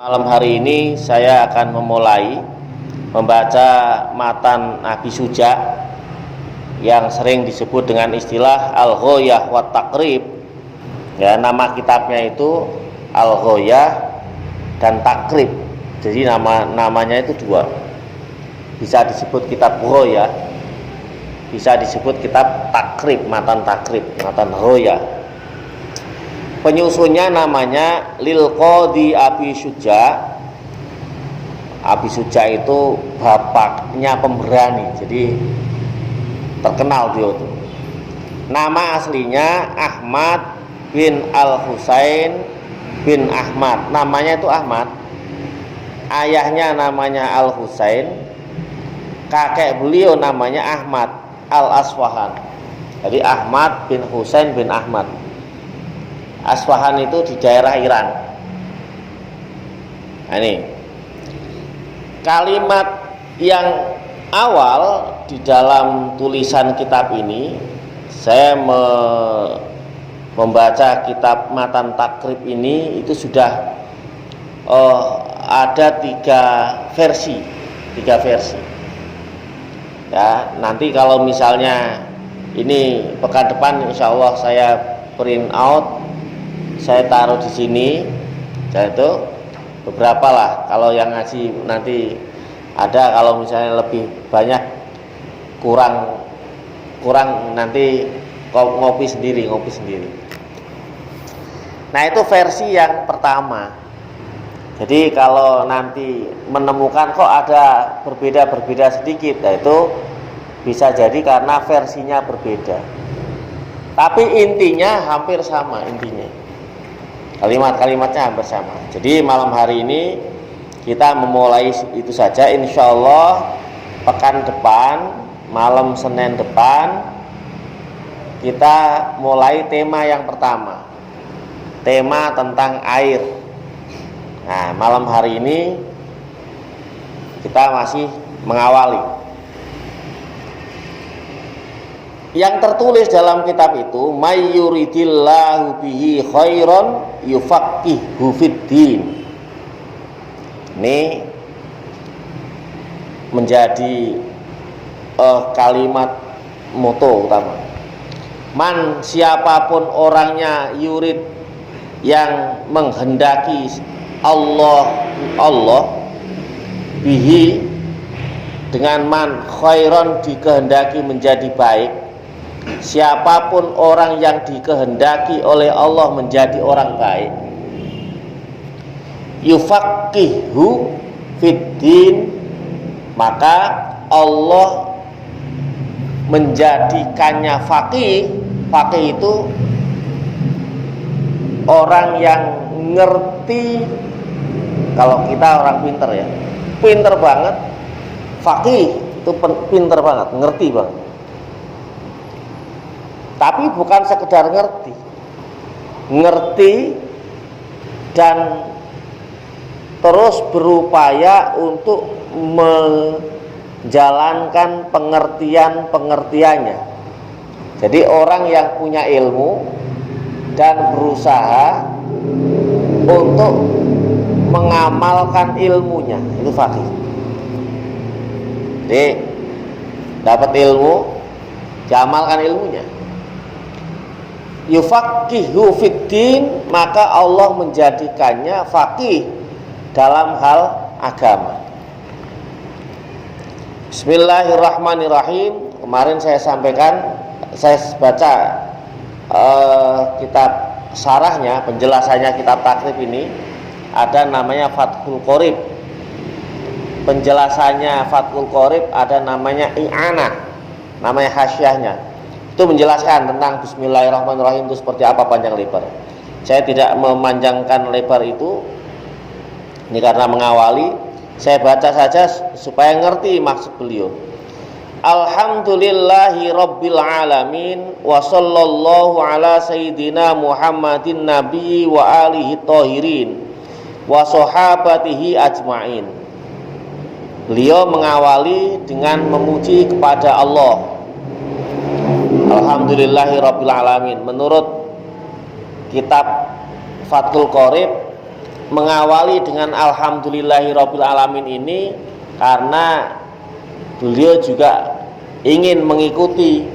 Malam hari ini saya akan memulai membaca matan Abi Suja yang sering disebut dengan istilah Al-Ghoyah wa Taqrib. Ya, nama kitabnya itu Al-Ghoyah dan Taqrib. Jadi namanya itu dua. Bisa disebut kitab Ghoyah, bisa disebut kitab Taqrib, matan Taqrib, matan Ghoyah. Penyusunnya namanya Lil Qadhi Abi Suja. Abi Suja itu bapaknya pemberani, jadi terkenal dia itu. Nama aslinya Ahmad bin Al-Husain bin Ahmad. Namanya itu Ahmad. Ayahnya namanya Al-Husain. Kakek beliau namanya Ahmad Al-Aswahan. Jadi Ahmad bin Husain bin Ahmad. Aswahan itu di daerah Iran. Nah, ini kalimat yang awal di dalam tulisan kitab ini. Saya membaca kitab matan Taqrib ini itu sudah ada tiga versi. Ya, nanti kalau misalnya ini pekan depan insya Allah saya print out, saya taruh di sini. Jadi itu beberapa lah. Kalau yang ngaji nanti ada, kalau misalnya lebih banyak kurang nanti ngopi sendiri. Nah, itu versi yang pertama. Jadi kalau nanti menemukan kok ada berbeda sedikit, nah itu bisa jadi karena versinya berbeda. Tapi intinya hampir sama intinya. Kalimat-kalimatnya hampir sama. Jadi malam hari ini kita memulai itu saja. Insya Allah pekan depan, malam Senin depan, kita mulai tema yang pertama, tema tentang air. Nah, malam hari ini kita masih mengawali. Yang tertulis dalam kitab itu, may yuridillahu bihi khairan yufaqihu fiddin. Ini menjadi kalimat moto utama. Man, siapapun orangnya, yurid, yang menghendaki Allah bihi, dengan man, khairan, dikehendaki menjadi baik. Siapapun orang yang dikehendaki oleh Allah menjadi orang baik, yufaqihu fiddin, maka Allah menjadikannya faqih. Faqih itu orang yang ngerti. Kalau kita orang pinter ya, pinter banget. Faqih itu pinter banget, ngerti banget. Tapi bukan sekedar ngerti dan terus berupaya untuk menjalankan pengertiannya. Jadi orang yang punya ilmu dan berusaha untuk mengamalkan ilmunya, itu faqih. Jadi dapat ilmu, diamalkan ilmunya. Yufaqihu fiddin, maka Allah menjadikannya faqih dalam hal agama. Bismillahirrahmanirrahim. Kemarin saya sampaikan, saya baca kitab syarahnya, penjelasannya kitab Taqrib ini, ada namanya Fathul Qorib. Penjelasannya Fathul Qorib ada namanya I'anah, namanya hasyiahnya. Itu menjelaskan tentang Bismillahirrahmanirrahim itu seperti apa panjang lebar. Saya tidak memanjangkan lebar itu, ini karena mengawali. Saya baca saja supaya ngerti maksud beliau. Alhamdulillahi rabbil alamin, wa sallallahu ala sayyidina Muhammadin nabi wa alihi tahirin wa sahabatihi ajma'in. Beliau mengawali dengan memuji kepada Allah. Alhamdulillahi rabbil alamin. Menurut kitab Fathul Qorib, mengawali dengan alhamdulillahirabbil alamin ini karena beliau juga ingin mengikuti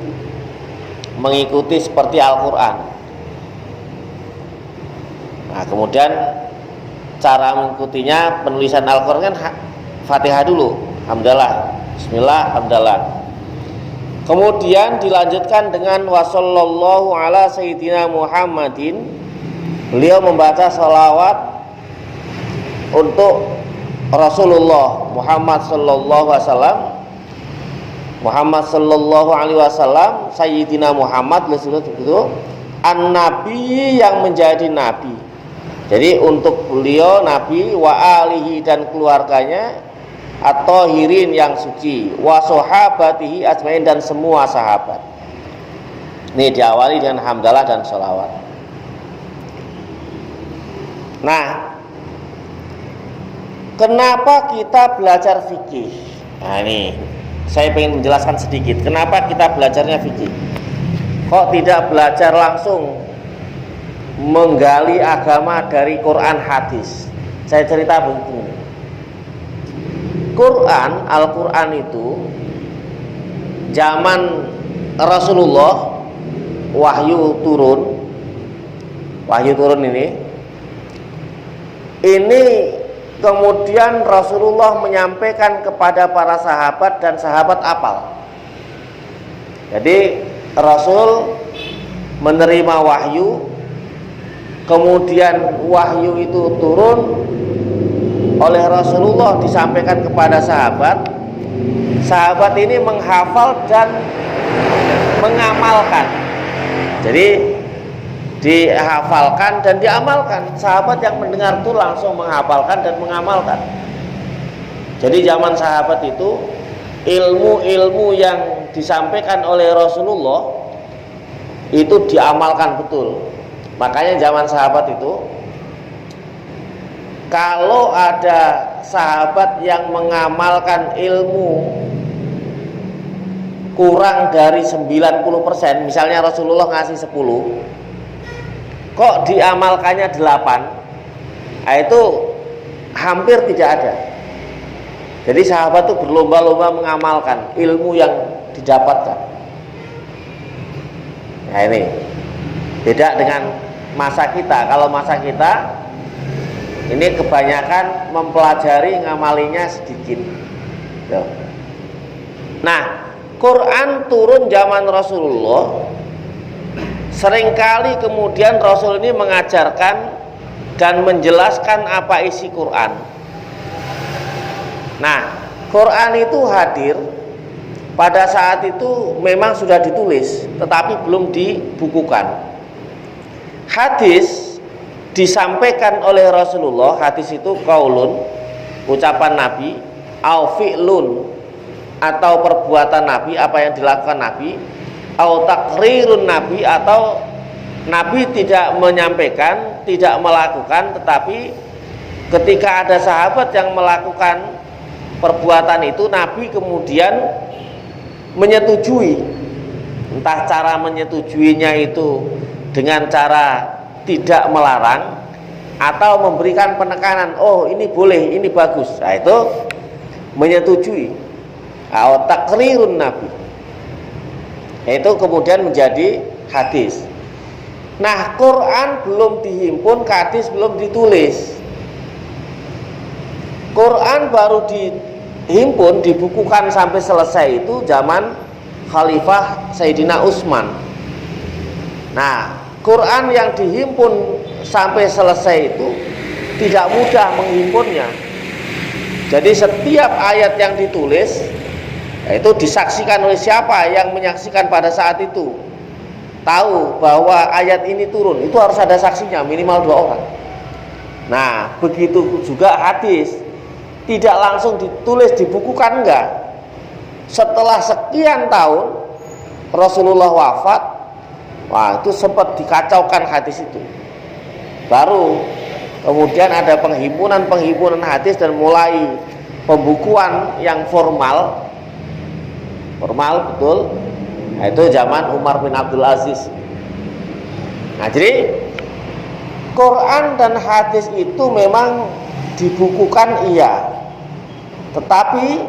seperti Al-Qur'an. Nah, kemudian cara mengikutinya penulisan Al-Qur'an kan Fatihah dulu, hamdalah, bismillah, hamdalah. Kemudian dilanjutkan dengan wassallallahu ala sayyidina Muhammadin. Beliau membaca salawat untuk Rasulullah Muhammad sallallahu alaihi wasallam. Muhammad sallallahu alaihi wasallam, sayyidina Muhammad itu an-nabi yang menjadi nabi. Jadi untuk beliau nabi wa alihi dan keluarganya at-tahirin yang suci, wa sahabatihi ajmain dan semua sahabat. Ini diawali dengan hamdalah dan sholawat. Nah, kenapa kita belajar fikih? Nah, ini saya ingin menjelaskan sedikit. Kenapa kita belajarnya fikih? Kok tidak belajar langsung menggali agama dari Quran hadis? Saya cerita begini. Al-Quran itu zaman Rasulullah wahyu turun ini kemudian Rasulullah menyampaikan kepada para sahabat dan sahabat apal. Jadi Rasul menerima wahyu, kemudian wahyu itu turun oleh Rasulullah disampaikan kepada sahabat. Sahabat ini menghafal dan mengamalkan. Jadi dihafalkan dan diamalkan. Sahabat yang mendengar itu langsung menghafalkan dan mengamalkan. Jadi zaman sahabat itu ilmu-ilmu yang disampaikan oleh Rasulullah itu diamalkan betul. Makanya zaman sahabat itu kalau ada sahabat yang mengamalkan ilmu kurang dari 90%, misalnya Rasulullah ngasih 10, kok diamalkannya 8, nah itu hampir tidak ada. Jadi sahabat itu berlomba-lomba mengamalkan ilmu yang didapatkan. Nah ini beda dengan masa kita. Kalau masa kita ini kebanyakan mempelajari, ngamalinya sedikit. Nah, Quran turun zaman Rasulullah. Seringkali kemudian Rasul ini mengajarkan dan menjelaskan apa isi Quran. Nah, Quran itu hadir pada saat itu memang sudah ditulis, tetapi belum dibukukan. Hadis disampaikan oleh Rasulullah. Hadis itu qaulun, ucapan Nabi, au fi'lun, atau perbuatan Nabi, apa yang dilakukan Nabi, au takrirun Nabi, atau Nabi tidak menyampaikan, tidak melakukan, tetapi ketika ada sahabat yang melakukan perbuatan itu, Nabi kemudian menyetujui. Entah cara menyetujuinya itu dengan cara tidak melarang atau memberikan penekanan, oh ini boleh, ini bagus. Nah itu menyetujui. Au takrirun Nabi, itu kemudian menjadi hadis. Nah, Quran belum dihimpun, hadis belum ditulis. Quran baru dihimpun, dibukukan sampai selesai itu zaman Khalifah Sayyidina Utsman. Nah, Quran yang dihimpun sampai selesai itu tidak mudah menghimpunnya. Jadi setiap ayat yang ditulis itu disaksikan oleh siapa yang menyaksikan pada saat itu. Tahu bahwa ayat ini turun, itu harus ada saksinya, minimal 2 orang. Nah, begitu juga hadis. Tidak langsung ditulis, dibukukan, enggak. Setelah sekian tahun Rasulullah wafat, wah itu sempat dikacaukan hadis itu. Baru kemudian ada penghimpunan hadis dan mulai pembukuan yang formal betul. Nah, itu zaman Umar bin Abdul Aziz. Nah, jadi Quran dan hadis itu memang dibukukan iya, tetapi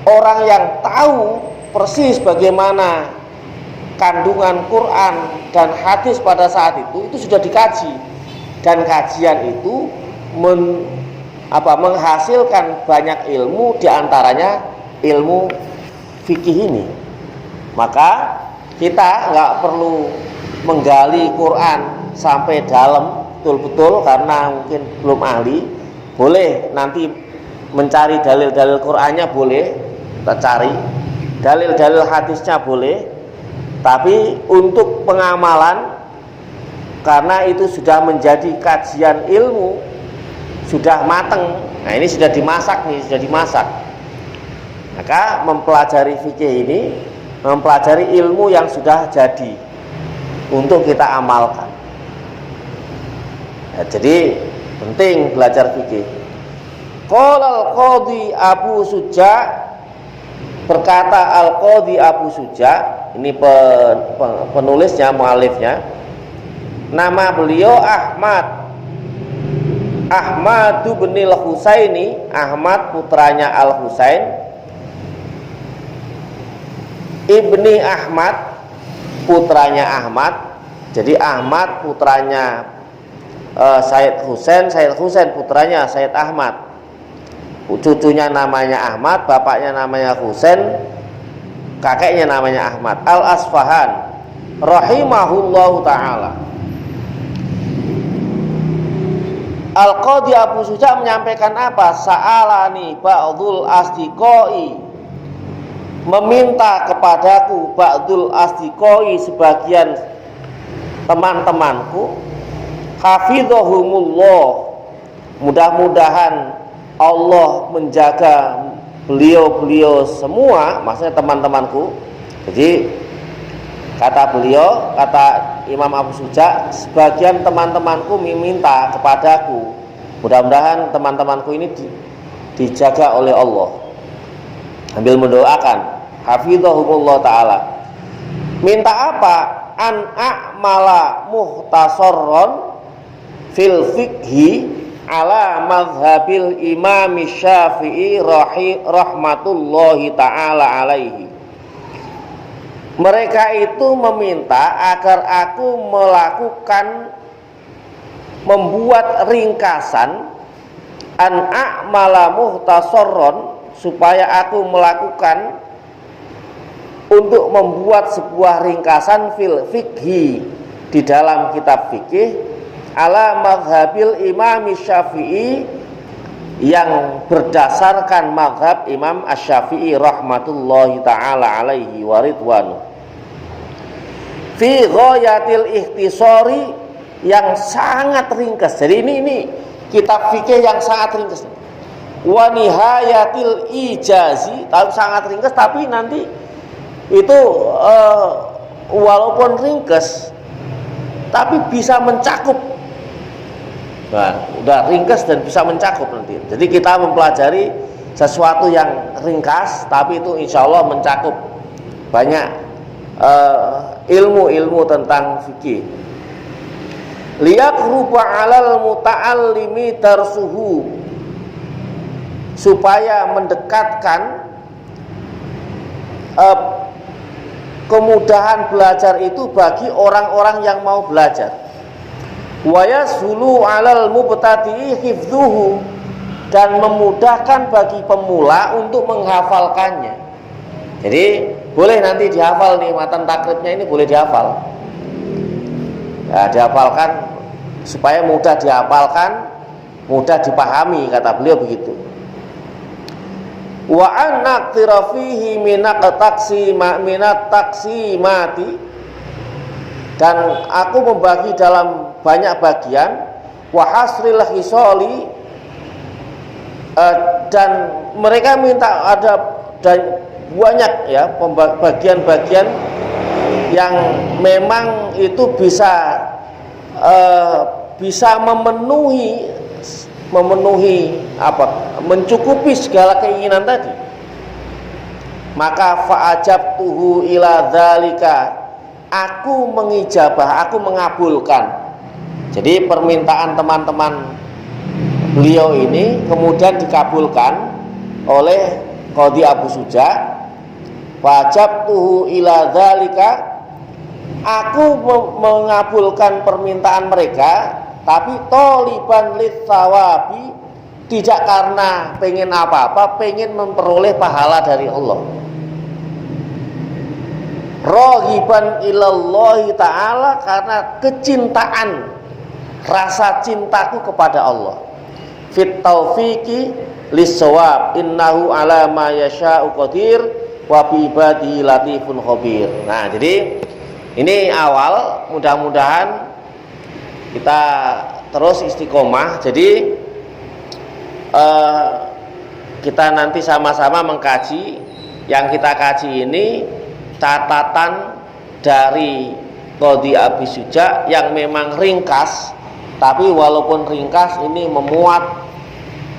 orang yang tahu persis bagaimana kandungan Quran dan hadis pada saat itu sudah dikaji, dan kajian itu menghasilkan banyak ilmu, diantaranya ilmu fikih ini. Maka kita nggak perlu menggali Quran sampai dalam betul-betul karena mungkin belum ahli. Boleh nanti mencari dalil-dalil Qurannya, boleh kita cari dalil-dalil hadisnya, boleh. Tapi untuk pengamalan, karena itu sudah menjadi kajian ilmu, sudah mateng. Nah ini sudah dimasak nih, sudah dimasak. Maka mempelajari fikih ini, mempelajari ilmu yang sudah jadi untuk kita amalkan. Ya, jadi penting belajar fikih. Qala al-Qadhi Abu Suja, berkata Al-Qadhi Abu Suja, ini penulisnya, mualifnya, nama beliau Ahmad bin al-Husaini, Ahmad putranya Al-Husain, Ibni Ahmad putranya Ahmad. Jadi Ahmad putranya Sayyid Husain putranya Sayyid Ahmad. Cucunya namanya Ahmad, bapaknya namanya Husain, kakeknya namanya Ahmad. Al-Asfahan rahimahullahu ta'ala. Al-Qadhi Abu Suja menyampaikan apa? Sa'alani ba'dul asdiqai, meminta kepadaku ba'dul asdiqai, sebagian teman-temanku, hafizahumullah, mudah-mudahan Allah menjaga beliau-beliau semua, maksudnya teman-temanku. Jadi kata beliau, kata Imam Abu Suja, sebagian teman-temanku meminta kepadaku, mudah-mudahan teman-temanku ini dijaga oleh Allah, sambil mendoakan, hafizahumullah ta'ala. Minta apa? An a'mala muhtasarron fil fikhi ala mazhabil Imam Syafi'i rahmatullahi ta'ala alaihi. Mereka itu meminta agar aku membuat ringkasan, an a'mala muhtasarron, supaya aku melakukan untuk membuat sebuah ringkasan fil fikhi, di dalam kitab fikih, ala mazhabil Imam Syafi'i, yang berdasarkan mazhab Imam Asy-Syafi'i rahmatullahi ta'ala alaihi wa ridwanu, fi ghayatil ikhtisari, yang sangat ringkas. Jadi ini kitab fikih yang sangat ringkas. Wa nihayatil ijazi, sangat ringkas, tapi nanti itu walaupun ringkas tapi bisa mencakup. Nah, udah ringkas dan bisa mencakup nanti. Jadi kita mempelajari sesuatu yang ringkas, tapi itu insya Allah mencakup banyak ilmu-ilmu tentang fikih. Liyaqruba 'alal muta'allimi darsuhu, supaya mendekatkan kemudahan belajar itu bagi orang-orang yang mau belajar. Wa yasulu 'alal mubtadi'i hifdzuhu, dan memudahkan bagi pemula untuk menghafalkannya. Jadi boleh nanti dihafal nih, matan takribnya ini boleh dihafal. Ya, dihafalkan supaya mudah dihafalkan, mudah dipahami, kata beliau begitu. Wa anaqtira fihi minat taksimati, dan aku membagi dalam banyak bagian, wa hasril hisoli, dan mereka minta ada banyak ya bagian-bagian yang memang itu bisa memenuhi mencukupi segala keinginan tadi. Maka fa'ajabtuhu ila dzalika, aku mengijabah, aku mengabulkan Jadi permintaan teman-teman beliau ini kemudian dikabulkan oleh Qadhi Abu Suja. Wajabtuhu ila dzalika, aku mengabulkan permintaan mereka, tapi toliban litsawabi, tidak karena pengen apa-apa, pengen memperoleh pahala dari Allah. Raghiban ilallahi ta'ala, karena kecintaan, rasa cintaku kepada Allah. Fit taufiqi lis-shawab, innahu ala ma yasha'u qadir wa bi ibadihi latifun khabir. Nah, jadi ini awal, mudah-mudahan kita terus istiqomah. Jadi kita nanti sama-sama mengkaji. Yang kita kaji ini catatan dari Qadhi Abu Suja yang memang ringkas, tapi walaupun ringkas ini memuat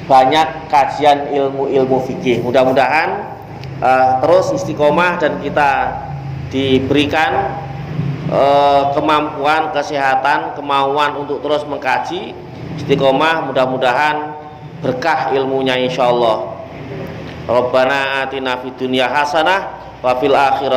banyak kajian ilmu-ilmu fikih. Mudah-mudahan terus istiqomah dan kita diberikan kemampuan, kesehatan, kemauan untuk terus mengkaji, istiqomah, mudah-mudahan berkah ilmunya insyaallah. Rabbana atina fid dunya hasanah wa fil akhirati